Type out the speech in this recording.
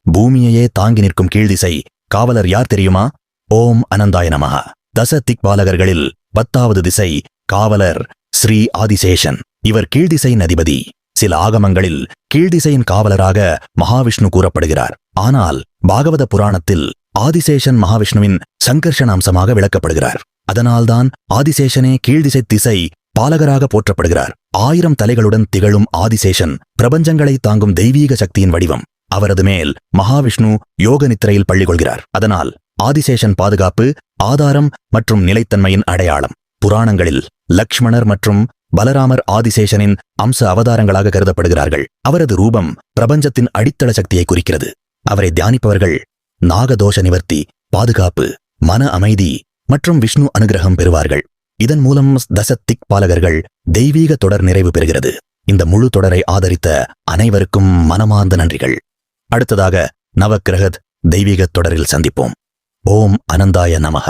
பூமியையே தாங்கி நிற்கும் கீழ்திசை காவலர் யார் தெரியுமா? ஓம் அனந்தாய நமஹ. தச திக்பாலகர்களில் 10வது திசை காவலர் ஸ்ரீ ஆதிசேஷன். இவர் கீழ்திசையின் அதிபதி. சில ஆகமங்களில் கீழ்திசையின் காவலராக மகாவிஷ்ணு கூறப்படுகிறார். ஆனால் பாகவத புராணத்தில் ஆதிசேஷன் மகாவிஷ்ணுவின் சங்கர்ஷண அம்சமாக விளக்கப்படுகிறார். அதனால்தான் ஆதிசேஷனே கீழ்திசை திசை பாலகராக போற்றப்படுகிறார். 1000 தலைகளுடன் திகழும் ஆதிசேஷன் பிரபஞ்சங்களை தாங்கும் தெய்வீக சக்தியின் வடிவம். அவரது மேல் மகாவிஷ்ணு யோக நித்திரையில் பள்ளி கொள்கிறார். அதனால் ஆதிசேஷன் பாதுகாப்பு, ஆதாரம் மற்றும் நிலைத்தன்மையின் அடையாளம். புராணங்களில் லக்ஷ்மணர் மற்றும் பலராமர் ஆதிசேஷனின் அம்ச அவதாரங்களாக கருதப்படுகிறார்கள். அவரது ரூபம் பிரபஞ்சத்தின் அடித்தள சக்தியை குறிக்கிறது. அவரை தியானிப்பவர்கள் நாகதோஷ நிவர்த்தி, பாதுகாப்பு, மன அமைதி மற்றும் விஷ்ணு அனுகிரகம் பெறுவார்கள். இதன் மூலம் தச திக்பாலகர்கள் தெய்வீக தொடர் நிறைவு பெறுகிறது. இந்த முழு தொடரை ஆதரித்த அனைவருக்கும் மனமார்ந்த நன்றிகள். அடுத்ததாக நவக்கிரக தெய்வீக தொடரில் சந்திப்போம். ஓம் அனந்தாய நமஹ.